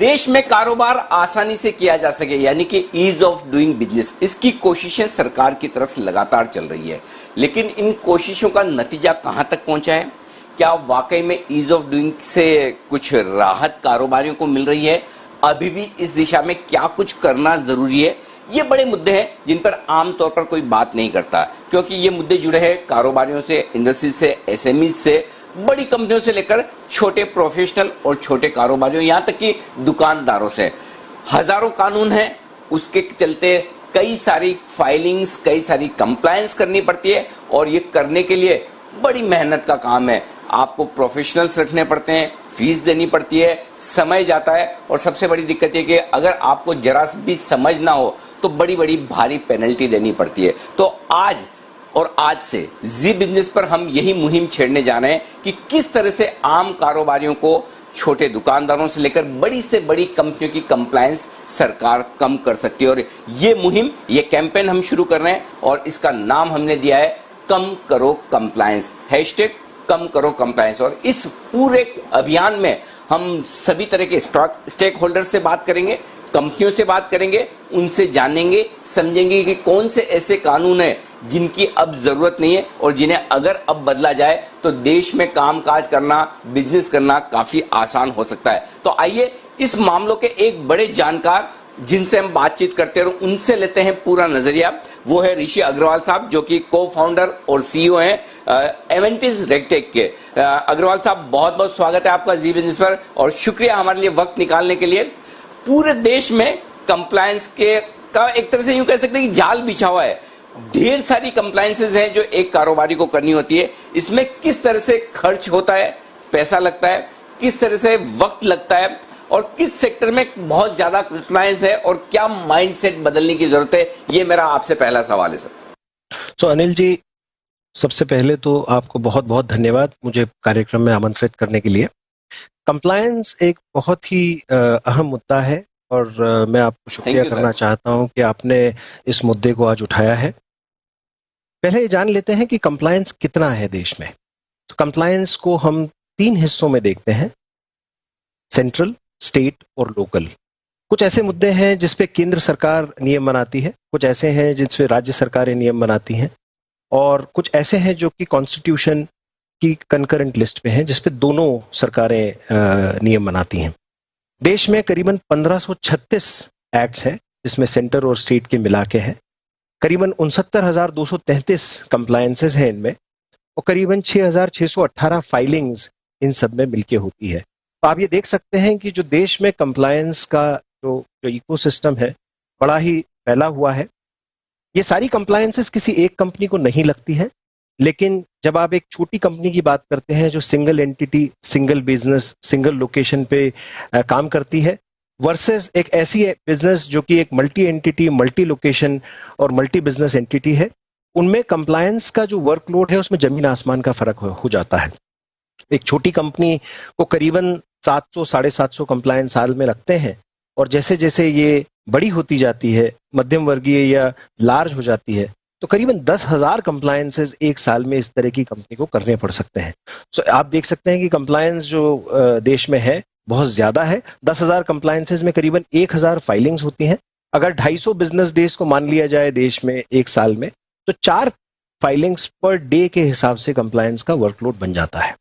देश में कारोबार आसानी से किया जा सके, यानी कि ईज ऑफ डूइंग बिजनेस, इसकी कोशिशें सरकार की तरफ से लगातार चल रही है। लेकिन इन कोशिशों का नतीजा कहां तक पहुंचा है? क्या वाकई में ईज ऑफ डूइंग से कुछ राहत कारोबारियों को मिल रही है? अभी भी इस दिशा में क्या कुछ करना जरूरी है? ये बड़े मुद्दे हैं जिन पर आमतौर पर कोई बात नहीं करता, क्योंकि ये मुद्दे जुड़े हैं कारोबारियों से, इंडस्ट्री से, एसएमई से, बड़ी कंपनियों से लेकर छोटे प्रोफेशनल और छोटे कारोबारियों, यहां तक कि दुकानदारों से। हजारों कानून हैं, उसके चलते कई सारी फाइलिंग्स, कई सारी कंप्लायंस करनी पड़ती है और ये करने के लिए बड़ी मेहनत का काम है। आपको प्रोफेशनल्स रखने पड़ते हैं, फीस देनी पड़ती है, समय जाता है और सबसे बड़ी दिक्कत ये कि अगर आपको जरा भी समझ ना हो तो बड़ी बड़ी भारी पेनल्टी देनी पड़ती है। तो आज से जी बिजनेस पर हम यही मुहिम छेड़ने जा रहे हैं कि किस तरह से आम कारोबारियों को, छोटे दुकानदारों से लेकर बड़ी से बड़ी कंपनियों की कंप्लायंस सरकार कम कर सकती है। और ये मुहिम, ये कैंपेन हम शुरू कर रहे हैं और इसका नाम हमने दिया है कम करो कंप्लायंस, हैशटैग कम करो कंप्लायंस। और इस पूरे अभियान में हम सभी तरह के स्टेक होल्डर से बात करेंगे, कंपनियों से बात करेंगे, उनसे जानेंगे, समझेंगे कि कौन से ऐसे कानून हैं जिनकी अब जरूरत नहीं है और जिन्हें अगर अब बदला जाए तो देश में कामकाज करना, बिजनेस करना काफी आसान हो सकता है। तो आइए इस मामलों के एक बड़े जानकार जिनसे हम बातचीत करते हैं और उनसे लेते हैं पूरा नजरिया। वो है ऋषि अग्रवाल साहब, जो कि को फाउंडर और सीईओ हैं एवेंटिस रेगटेक के। अग्रवाल साहब, बहुत बहुत स्वागत है आपका जी बिजनेस पर और शुक्रिया हमारे लिए वक्त निकालने के लिए। पूरे देश में कंप्लायंस का एक तरह से यूं कह सकते हैं कि जाल बिछा हुआ है। ढेर सारी कंप्लायंसेस हैं जो एक कारोबारी को करनी होती है। इसमें किस तरह से खर्च होता है, पैसा लगता है, किस तरह से वक्त लगता है और किस सेक्टर में बहुत ज्यादा कंप्लायंस है और क्या माइंडसेट बदलने की जरूरत है, ये मेरा आपसे पहला सवाल है सर। अनिल जी, सबसे पहले तो आपको बहुत बहुत धन्यवाद मुझे कार्यक्रम में आमंत्रित करने के लिए। कंप्लायंस एक बहुत ही अहम मुद्दा है और मैं आपको शुक्रिया करना चाहता हूं कि आपने इस मुद्दे को आज उठाया है। पहले जान लेते हैं कि कंप्लायंस कितना है देश में। तो कंप्लायंस को हम 3 हिस्सों में देखते हैं, सेंट्रल, स्टेट और लोकल। कुछ ऐसे मुद्दे हैं जिसपे केंद्र सरकार नियम बनाती है, कुछ ऐसे हैं जिसपे राज्य सरकारें नियम बनाती हैं और कुछ ऐसे हैं जो कि कॉन्स्टिट्यूशन की कंकरेंट लिस्ट पे हैं जिसपे दोनों सरकारें नियम बनाती हैं। देश में करीबन 1536 एक्ट्स हैं जिसमें सेंटर और स्टेट के मिला के हैं। करीबन 69,233 कंप्लायंसेस हैं इनमें और करीबन 6,618 फाइलिंग्स इन सब में मिलके होती है। तो आप ये देख सकते हैं कि जो देश में कंप्लायंस का जो इकोसिस्टम है बड़ा ही फैला हुआ है। ये सारी कंप्लायंसेस किसी एक कंपनी को नहीं लगती है, लेकिन जब आप एक छोटी कंपनी की बात करते हैं जो single entity, single business, single location पे काम करती है, वर्सेस एक ऐसी बिजनेस जो कि एक मल्टी एंटिटी, मल्टी लोकेशन और मल्टी बिजनेस एंटिटी है, उनमें कंप्लायंस का जो वर्कलोड है उसमें जमीन आसमान का फर्क हो जाता है। एक छोटी कंपनी को करीबन 700 750 कंप्लायंस साल में लगते हैं और जैसे जैसे ये बड़ी होती जाती है, मध्यम वर्गीय या लार्ज हो जाती है, तो करीबन 10,000 कंप्लायंसेस एक साल में इस तरह की कंपनी को करने पड़ सकते हैं। सो आप देख सकते हैं कि कंप्लायंस जो देश में है बहुत ज्यादा है। 10,000 कंप्लायंसेस में करीबन 1,000 फाइलिंग्स होती हैं। अगर 250 बिजनेस डेज को मान लिया जाए देश में एक साल में, तो 4 फाइलिंग्स पर डे के हिसाब से कंप्लायंस का वर्कलोड बन जाता है।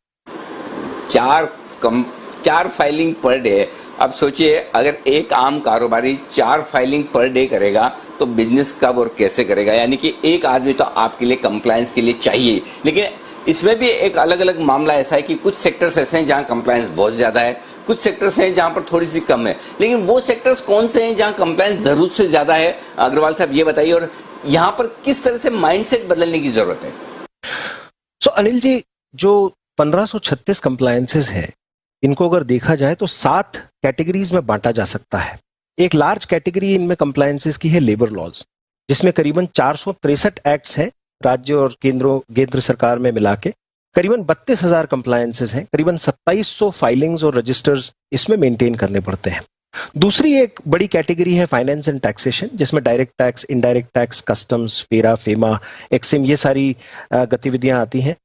4 फाइलिंग पर डे। अब सोचिए, अगर एक आम कारोबारी 4 फाइलिंग पर डे करेगा तो बिजनेस कब और कैसे करेगा? यानी कि एक आदमी तो आपके लिए कंप्लायंस के लिए चाहिए। लेकिन इसमें भी एक अलग अलग मामला ऐसा है कि कुछ सेक्टर्स ऐसे हैं जहां कंप्लायंस बहुत ज्यादा है, कुछ सेक्टर्स हैं जहां पर थोड़ी सी कम है। लेकिन वो सेक्टर्स कौन से हैं जहां कंप्लायंस जरूरत से ज्यादा है? अग्रवाल साहब ये बताइए, और यहाँ पर किस तरह से माइंडसेट बदलने की जरूरत है? अनिल जी, जो 1536 कंप्लायंसेस हैं, इनको अगर देखा जाए तो 7 कैटेगरीज में बांटा जा सकता है। एक लार्ज कैटेगरी इनमें कंप्लायंसेस की है लेबर लॉज, जिसमें करीबन 463 एक्ट्स हैं राज्य और केंद्र सरकार में मिला के। करीबन 32,000 कंप्लायंसेस हैं, करीबन 2700 फाइलिंग्स और रजिस्टर्स इसमें मेंटेन करने पड़ते हैं। दूसरी एक बड़ी कैटेगरी है फाइनेंस एंड टैक्सेशन, जिसमें direct tax, indirect tax, customs, फेरा, फेमा, एक्सिम, ये सारी गतिविधियां आती हैं।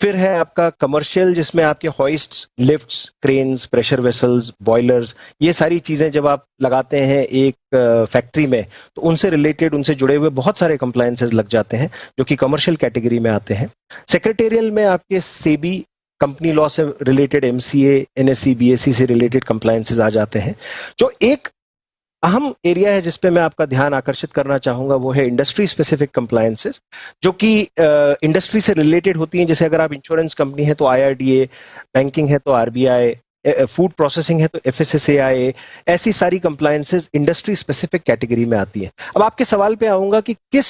फिर है आपका कमर्शियल, जिसमें आपके hoists, lifts, cranes, pressure vessels, boilers, ये सारी चीजें जब आप लगाते हैं एक फैक्ट्री में, तो उनसे रिलेटेड, उनसे जुड़े हुए बहुत सारे कंप्लायंसेस लग जाते हैं जो कि कमर्शियल कैटेगरी में आते हैं। सेक्रेटेरियल में आपके सेबी, कंपनी लॉ से रिलेटेड एमसीए, एनएससी, बीएससी से रिलेटेड कंप्लायंसेस आ जाते हैं। जो एक अहम एरिया है जिसपे मैं आपका ध्यान आकर्षित करना चाहूंगा वो है इंडस्ट्री स्पेसिफिक कंप्लायंसेस, जो कि इंडस्ट्री से रिलेटेड होती हैं। जैसे अगर आप इंश्योरेंस कंपनी है तो आईआरडीए, बैंकिंग है तो आरबीआई, फूड प्रोसेसिंग है तो एफएसएसएआई, ऐसी सारी कंप्लायंसेस इंडस्ट्री स्पेसिफिक कैटेगरी में आती है। अब आपके सवाल पे आऊंगा कि किस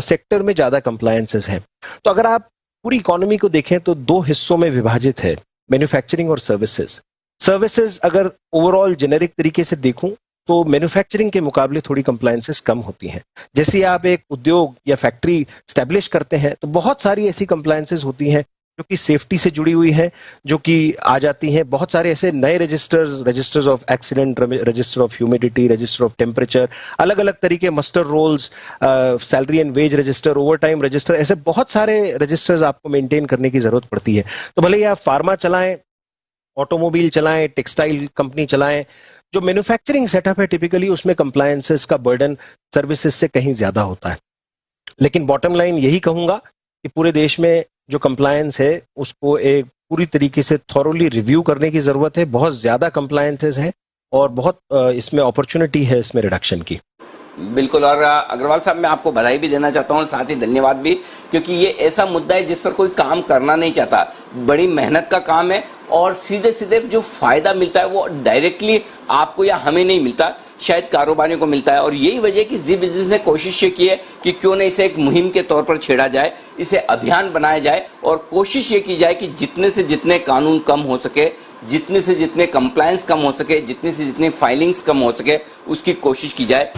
सेक्टर में ज्यादा कंप्लायंसेस हैं। तो अगर आप पूरी इकोनॉमी को देखें तो दो हिस्सों में विभाजित है, मैन्युफैक्चरिंग और सर्विसेज। सर्विसेज अगर ओवरऑल जेनेरिक तरीके से देखूं तो मैन्युफैक्चरिंग के मुकाबले थोड़ी कंप्लायंसेस कम होती हैं। जैसे आप एक उद्योग या फैक्ट्री स्टैब्लिश करते हैं तो बहुत सारी ऐसी कंप्लायंसेस होती हैं जो कि सेफ्टी से जुड़ी हुई है, जो कि आ जाती हैं। बहुत सारे ऐसे नए registers of accident, register of humidity, register of temperature, अलग अलग तरीके, muster rolls, salary and wage register, overtime register, ऐसे बहुत सारे रजिस्टर्स आपको मेंटेन करने की जरूरत पड़ती है। तो भले ही आप फार्मा चलाएं, ऑटोमोबाइल चलाएं, टेक्सटाइल कंपनी चलाएं, जो मैन्युफैक्चरिंग सेटअप है टिपिकली उसमें कंप्लायंसेस का बर्डन सर्विसेज से कहीं ज्यादा होता है। लेकिन बॉटम लाइन यही कहूंगा कि पूरे देश में जो कंप्लायंस है उसको एक पूरी तरीके से थॉरोली रिव्यू करने की जरूरत है। बहुत ज्यादा कंप्लायंसेस है और बहुत इसमें अपॉर्चुनिटी है इसमें रिडक्शन की। बिल्कुल। और अग्रवाल साहब, मैं आपको बधाई भी देना चाहता हूं, साथ ही धन्यवाद भी, क्योंकि ये ऐसा मुद्दा है जिस पर कोई काम करना नहीं चाहता। बड़ी मेहनत का काम है और सीधे सीधे जो फायदा मिलता है वो डायरेक्टली आपको या हमें नहीं मिलता, शायद कारोबारियों को मिलता है। और यही वजह कि जी बिजनेस ने कोशिश ये की है कि क्यों न इसे एक मुहिम के तौर पर छेड़ा जाए, इसे अभियान बनाया जाए और कोशिश ये की जाए कि जितने से जितने कानून कम हो सके, जितने से जितने कंप्लायंस कम हो सके, जितने से जितने फाइलिंग्स कम हो सके, उसकी कोशिश की जाए।